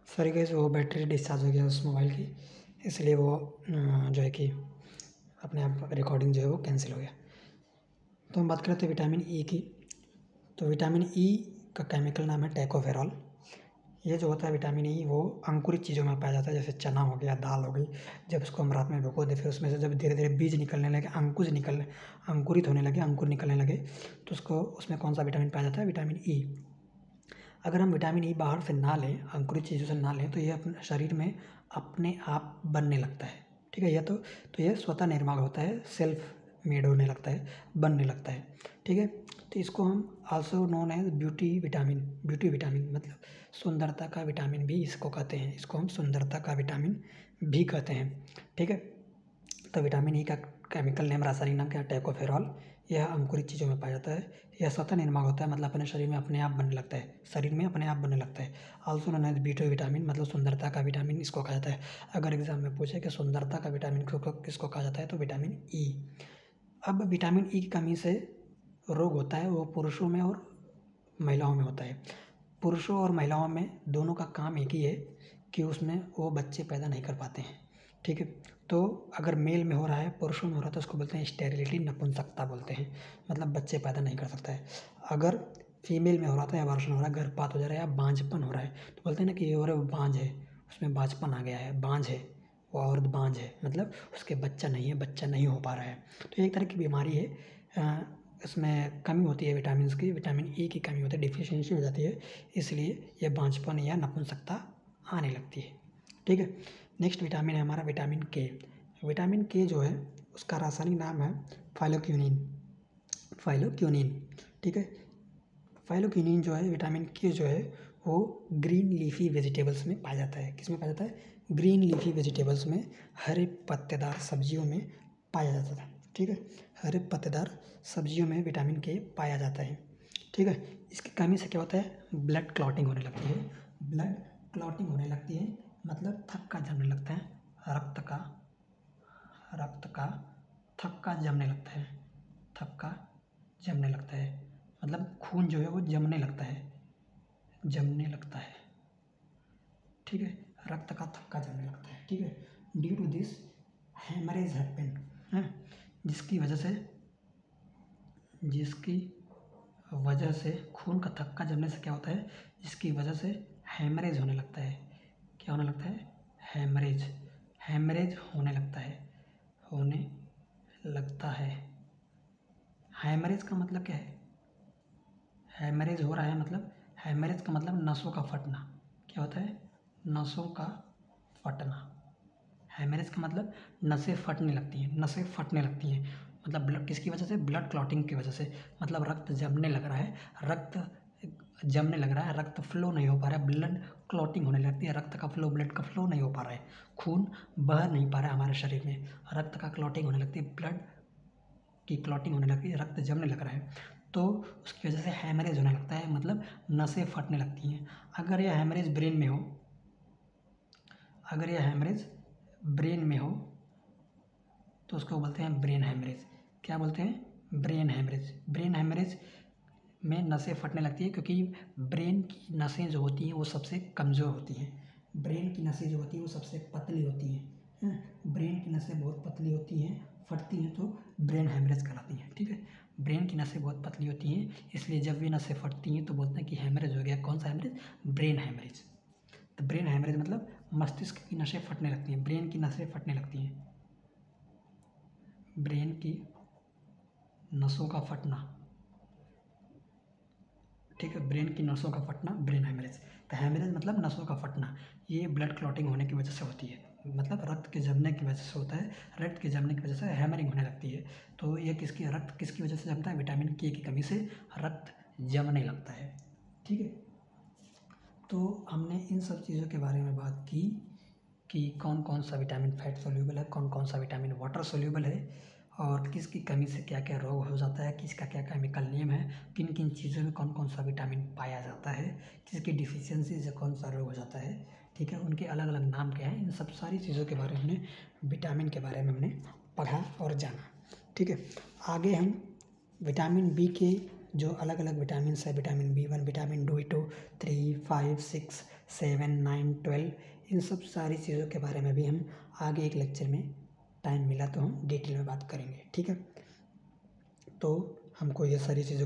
Sorry guys, वो battery discharge हो गया उस मोबाइल की, इसलिए वो जो है कि अपने आप रिकॉर्डिंग जो है वो कैंसिल हो गया। तो हम बात करते हैं विटामिन ई की। तो विटामिन ई का केमिकल नाम है टोकोफेरॉल। ये जो होता है विटामिन ई, वो अंकुरित चीज़ों में पाया जाता है, जैसे चना हो गया, दाल हो गई। जब उसको हम रात में भिगो दें, फिर उसमें से जब धीरे धीरे बीज निकलने लगे, अंकुरित होने लगे, अंकुर निकलने लगे, तो उसको उसमें कौन सा विटामिन पाया जाता है? Vitamin E. अगर हम विटामिन ई बाहर से ना लें, अंकुरित चीज़ों से ना लें, तो ये अपने शरीर में अपने आप बनने लगता है। ठीक है, यह तो यह स्वतः निर्माण होता है, सेल्फ मेड होने लगता है, बनने लगता है। ठीक है, तो इसको हम also known as beauty vitamin मतलब सुंदरता का विटामिन भी इसको कहते हैं। इसको हम सुंदरता का विटामिन भी कहते हैं। ठीक है, तो विटामिन ई का केमिकल नेम, रासायनिक नाम क्या है? टोकोफेरॉल। यह अंकुरित चीज़ों में पाया जाता है। यह स्वतः निर्माण होता है, मतलब अपने शरीर में अपने आप बनने लगता है, शरीर में अपने आप बनने लगता है। Also known as beauty vitamin मतलब सुंदरता का विटामिन इसको कहा जाता है। अगर एग्जाम में पूछे कि सुंदरता का विटामिन किसको कहा जाता है, तो विटामिन ई। अब विटामिन ई की कमी से रोग होता है, वो पुरुषों में और महिलाओं में होता है। पुरुषों और महिलाओं में दोनों का काम एक ही है कि उसमें वो बच्चे पैदा नहीं कर पाते हैं। ठीक है, तो अगर मेल में हो रहा है, पुरुषों में हो रहा है, तो उसको बोलते हैं स्टेरिलिटी, नपुंसकता बोलते हैं, मतलब बच्चे पैदा नहीं कर सकता है। अगर फीमेल में हो रहा था, एबॉर्शन हो रहा है, गर्भपात हो जा रहा है या बांझपन हो रहा है, तो बोलते हैं ना कि ये और बांझ है, उसमें बांझपन आ गया है, बांझ है, वो औरत बांझ है, मतलब उसके बच्चा नहीं है, बच्चा नहीं हो पा रहा है। तो एक तरह की बीमारी है, इसमें कमी होती है विटामिन की, विटामिन ई की कमी होती है, डिफिशियंसी हो जाती है, इसलिए ये बांझपन या नपुंसकता आने लगती है। ठीक है, नेक्स्ट विटामिन है हमारा विटामिन के। विटामिन के जो है उसका रासायनिक नाम है फाइलोक्यूनिन। ठीक है, फाइलोक्यूनिन जो है, विटामिन के जो है, वो ग्रीन लीफी वेजिटेबल्स में पाया जाता है। किस में पाया जाता है? ग्रीन लीफी वेजिटेबल्स में, हरे पत्तेदार सब्जियों में पाया जाता है। ठीक है, हरे पत्तेदार सब्जियों में विटामिन के पाया जाता है। ठीक है, इसकी कमी से क्या होता है? ब्लड क्लॉटिंग होने लगती है। ब्लड क्लॉटिंग होने लगती है मतलब थक्का जमने लगता है, रक्त का थक्का जमने लगता है, थक्का जमने लगता है, मतलब खून जो है वो जमने लगता है। ठीक है, रक्त का थक्का जमने लगता है। ठीक है, due to this haemorrhage happen है, जिसकी वजह से खून का थक्का जमने से क्या होता है? जिसकी वजह से हेमरेज होने लगता है। क्या होने लगता है? हेमरेज होने लगता है। हेमरेज का मतलब क्या है? हेमरेज हो रहा है मतलब, हेमरेज का मतलब नसों का फटना। क्या होता है? नसों का फटना। हेमरेज का मतलब नसें फटने लगती हैं, मतलब ब्लड किसकी वजह से? ब्लड क्लॉटिंग की वजह से, मतलब रक्त जमने लग रहा है, रक्त फ्लो नहीं हो पा रहा है, ब्लड क्लॉटिंग होने लगती है, ब्लड का फ्लो नहीं हो पा रहा है, खून बह नहीं पा रहा है हमारे शरीर में, रक्त का क्लॉटिंग होने लगती है, ब्लड की क्लॉटिंग होने लगती है, रक्त जमने लग रहा है, तो उसकी वजह से हेमरेज होने लगता है, मतलब नसें फटने लगती हैं। अगर यह हेमरेज ब्रेन में हो तो उसको बोलते हैं ब्रेन हेमरेज। क्या बोलते हैं? ब्रेन हेमरेज में नसें फटने लगती है, क्योंकि ब्रेन की नसें जो होती हैं वो सबसे कमज़ोर होती हैं। ब्रेन की नसें जो होती हैं वो सबसे पतली होती हैं। ब्रेन की नसें बहुत पतली होती हैं, फटती हैं तो ब्रेन हेमरेज कहलाती हैं। ठीक है, ब्रेन की नसें बहुत पतली होती हैं, इसलिए जब भी नसें फटती हैं तो बोलते हैं कि हेमरेज हो गया। कौन सा हेमरेज? Brain haemorrhage. तो ब्रेन हेमरेज मतलब मस्तिष्क की नसें फटने लगती हैं, ब्रेन की नसें फटने लगती हैं, ब्रेन की नसों का फटना। ठीक है, ब्रेन की नसों का फटना, ब्रेन हेमरेज। तो हेमरेज मतलब नसों का फटना, ये ब्लड क्लॉटिंग होने की वजह से होती है, मतलब रक्त के जमने की वजह से होता है, रक्त के जमने की वजह से हेमरिंग होने लगती है। तो ये रक्त किसकी वजह से जमता है? विटामिन के की कमी से रक्त जमने लगता है। ठीक है, तो हमने इन सब चीज़ों के बारे में बात की कि कौन कौन सा विटामिन फैट सोल्यूबल है, कौन कौन सा विटामिन वाटर सोल्यूबल है, और किसकी कमी से क्या क्या रोग हो जाता है, किसका क्या केमिकल नेम है, किन किन चीज़ों में कौन कौन सा विटामिन पाया जाता है, किसकी डिफिशियंसी से कौन सा रोग हो जाता है। ठीक है, उनके अलग अलग नाम क्या हैं, इन सब सारी चीज़ों के बारे में हमने, विटामिन के बारे में हमने पढ़ा और जाना। ठीक है, आगे हम विटामिन बी के जो अलग अलग विटामिन है, विटामिन B1, विटामिन B2, 3, 5, 6, 7, 9, 12 इन सब सारी चीज़ों के बारे में भी हम आगे एक लेक्चर में टाइम मिला तो हम डिटेल में बात करेंगे, ठीक है। तो हमको ये सारी चीज़ों का